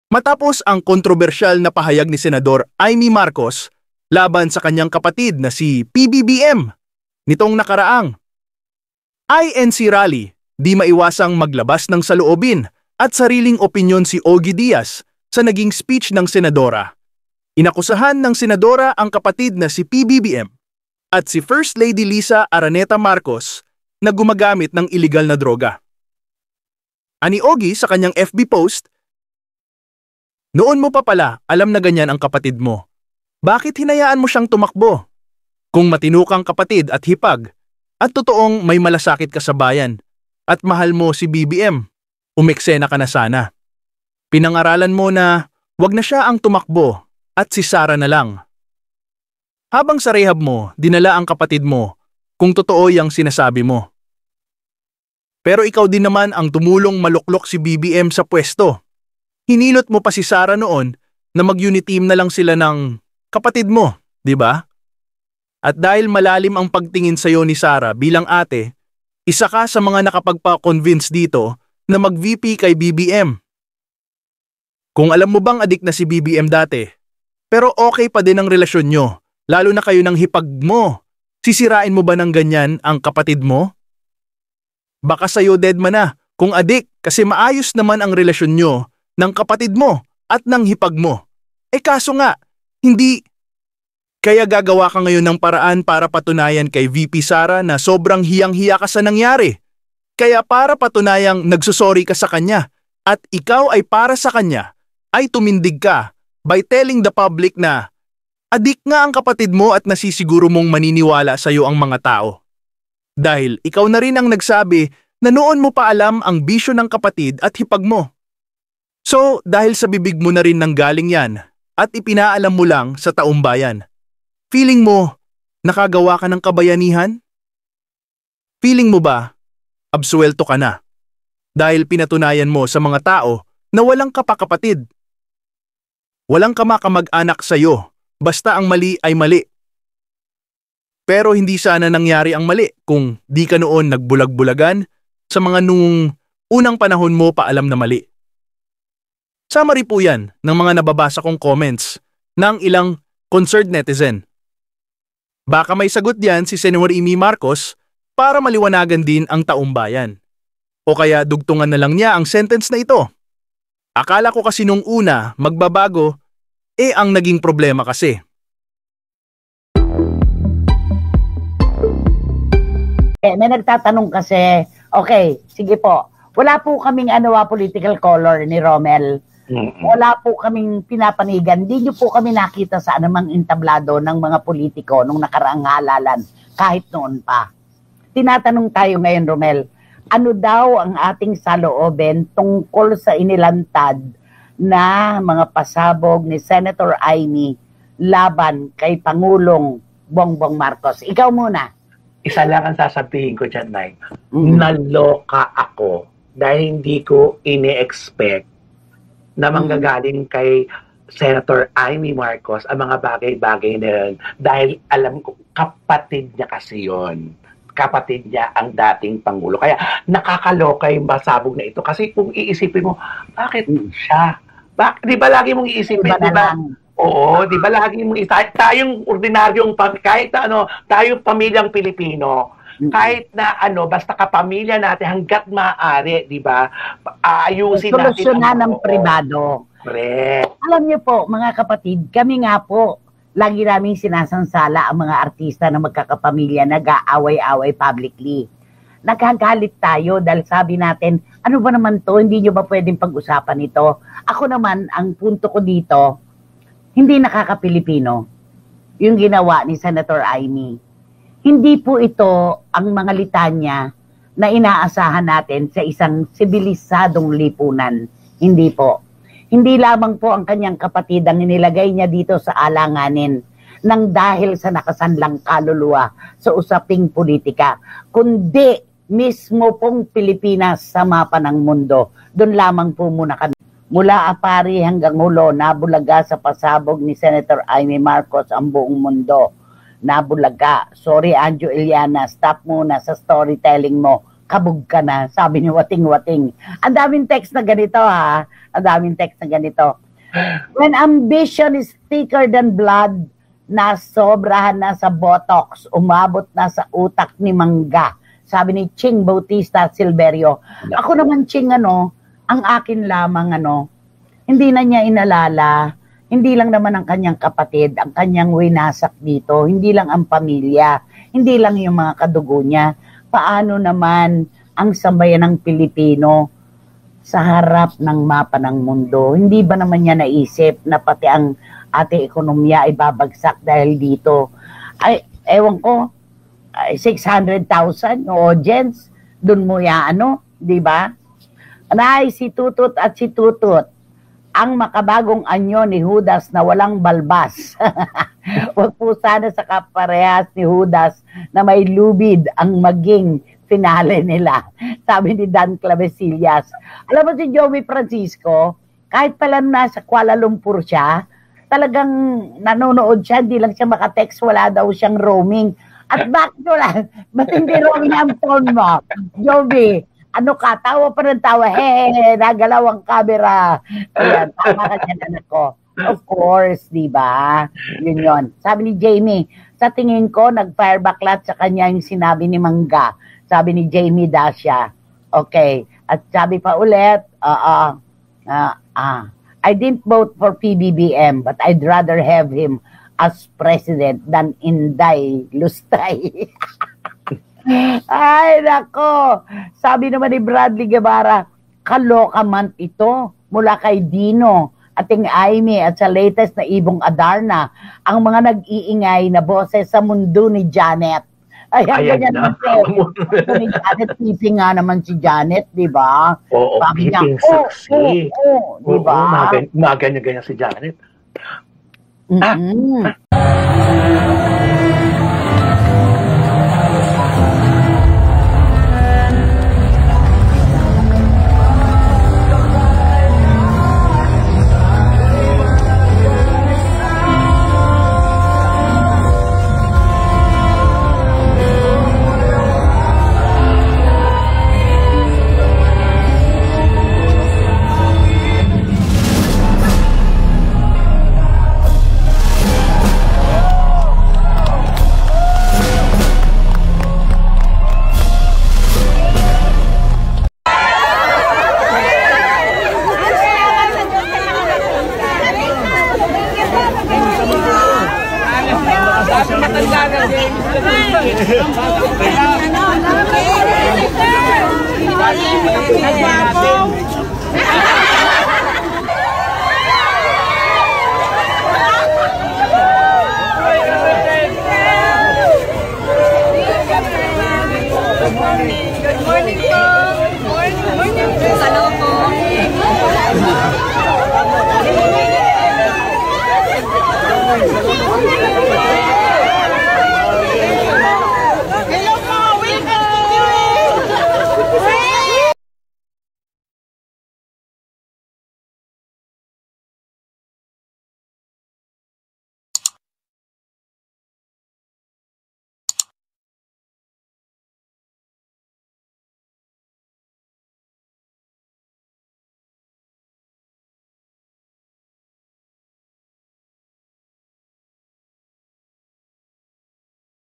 Matapos ang kontrobersyal na pahayag ni Senador Amy Marcos laban sa kanyang kapatid na si PBBM nitong nakaraang INC rally, di maiwasang maglabas ng saloobin at sariling opinyon si Ogie Diaz sa naging speech ng senadora. Inakusahan ng senadora ang kapatid na si PBBM at si First Lady Lisa Araneta Marcos na gumagamit ng iligal na droga. Ani Ogie sa kanyang FB post, "Noon mo pa pala alam na ganyan ang kapatid mo. Bakit hinayaan mo siyang tumakbo? Kung matino kang kapatid at hipag, at totoong may malasakit ka sa bayan, at mahal mo si BBM, umeksena ka na sana. Pinangaralan mo na wag na siya ang tumakbo at si Sara na lang. Habang sa rehab mo, dinala ang kapatid mo kung totoo yung sinasabi mo. Pero ikaw din naman ang tumulong maluklok si BBM sa pwesto. Hinilot mo pa si Sara noon na mag-uniteam na lang sila ng kapatid mo, di ba? At dahil malalim ang pagtingin sa'yo ni Sara bilang ate, isa ka sa mga nakapagpa-convince dito na mag-VP kay BBM. Kung alam mo bang adik na si BBM dati, pero okay pa din ang relasyon nyo, lalo na kayo ng hipag mo, sisirain mo ba ng ganyan ang kapatid mo? Baka sa'yo deadma na kung adik kasi maayos naman ang relasyon nyo ng kapatid mo at ng hipag mo. Kaso nga, hindi. Kaya gagawa ka ngayon ng paraan para patunayan kay VP Sara na sobrang hiyang-hiya ka sa nangyari. Kaya para patunayang nagsusori ka sa kanya at ikaw ay para sa kanya, ay tumindig ka by telling the public na adik nga ang kapatid mo at nasisiguro mong maniniwala sa iyo ang mga tao. Dahil ikaw na rin ang nagsabi na noon mo pa alam ang bisyo ng kapatid at hipag mo. So, dahil sa bibig mo na rin nanggaling yan at ipinaalam mo lang sa taong bayan, feeling mo nakagawa ka ng kabayanihan? Feeling mo ba absuelto ka na dahil pinatunayan mo sa mga tao na walang kapakapatid? Walang kamakamag-anak sa'yo, basta ang mali ay mali. Pero hindi sana nangyari ang mali kung di ka noon nagbulag-bulagan sa mga nung unang panahon mo pa alam na mali. Summary po yan ng mga nababasa kong comments ng ilang concerned netizen. Baka may sagot diyan si Senador Amy Marcos para maliwanagan din ang taong bayan. O kaya dugtungan na lang niya ang sentence na ito. Akala ko kasi nung una magbabago, ang naging problema kasi. May nagtatanong kasi, okay, sige po, wala po kaming political color ni Romel. Wala po kaming pinapanigan. Hindi nyo po kami nakita sa anumang entablado ng mga politiko nung nakaraang halalan, kahit noon pa. Tinatanong tayo ngayon, Romel, ano daw ang ating saloobin tungkol sa inilantad na mga pasabog ni Senator Amy laban kay Pangulong Bongbong Marcos? Ikaw muna. Isa lang ang sasabihin ko dyan, Nay. Naloka ako dahil hindi ko ini-expect na manggagaling kay Senator Amy Marcos ang mga bagay-bagay na yun. Dahil alam ko, kapatid niya kasi yun. Kapatid niya ang dating Pangulo. Kaya nakakaloka yung masabog na ito. Kasi kung iisipin mo, bakit siya? Di ba lagi mong iisipin? Di ba? Oo, di ba lagi mong tayong ordinaryong, kahit tayong pamilyang Pilipino, kahit na basta kapamilya natin hanggat maaari, di ba? Ayusin natin solusyonan ng pribado. Correct. Alam niyo po, mga kapatid, kami nga po, lagi namin sinasansala ang mga artista na magkakapamilya nag-aaway-away publicly. Nagkagalit tayo dahil sabi natin, ano ba naman to? Hindi nyo ba pwedeng pag-usapan ito? Ako naman, ang punto ko dito, hindi nakaka-Pilipino yung ginawa ni Senator Amy. Hindi po ito ang mga litanya na inaasahan natin sa isang sibilisadong lipunan. Hindi po. Hindi lamang po ang kanyang kapatid ang inilagay niya dito sa alanganin nang dahil sa nakasanlang kaluluwa sa usaping politika, kundi mismo pong Pilipinas sa mapa ng mundo. Doon lamang po muna kami. Mula Apari hanggang Hulo, nabulaga sa pasabog ni Senator Amy Marcos ang buong mundo. Nabulaga. Sorry, Anjo Iliana, stop muna sa storytelling mo. kabog ka na, sabi ni Wating-Wating. Ang daming text na ganito ha, ang daming text na ganito. When ambition is thicker than blood, nasobrahan na sa botox, umabot na sa utak ni Mangga. Sabi ni Ching Bautista Silverio. Ako naman, Ching, ang akin lamang, hindi na niya inalala, hindi lang naman ang kanyang kapatid, ang kanyang winasak dito, hindi lang ang pamilya, hindi lang yung mga kadugo niya. Paano naman ang sambayan ng Pilipino sa harap ng mapa ng mundo? Hindi ba naman niya naisip na pati ang ating ekonomiya ay babagsak dahil dito? Ay, ewan ko, 600,000 yung audience, dun mo di ba? Anay, si Tutut at si Tutut, ang makabagong anyo ni Judas na walang balbas. Huwag po sana sa kaparehas ni Judas na may lubid ang maging finale nila. Sabi ni Dan Clavesillas. Alam mo si Joey Francisco, kahit pala nasa Kuala Lumpur siya, talagang nanonood siya, hindi lang siya makatext, wala daw siyang roaming. At bakit wala? Ba't hindi roaming ang phone mo? Joey, tawa pa ng tawa, nagalaw ang camera. Ayan, tama ka dyan, anak ko. Of course, di ba? Yun. Sabi ni Jamie, sa tingin ko, nag-firebacklash sa kanya yung sinabi ni Mangga. Sabi ni Jamie Dacia. Okay. At sabi pa ulit, I didn't vote for PBBM, but I'd rather have him as president than Inday Lustay. Ay, nako. Sabi naman ni Bradley Guevara, kaloka man ito mula kay Dino, ating Aimee at sa latest na Ibong Adarna, ang mga nag-iingay na boses sa mundo ni Janet. Ayan, ganyan naman siya. Ni Janet, tipi nga naman si Janet, di ba? Oo, tiping saksi. Di ba? Mga ganyan-ganyan si Janet. Nagwapong!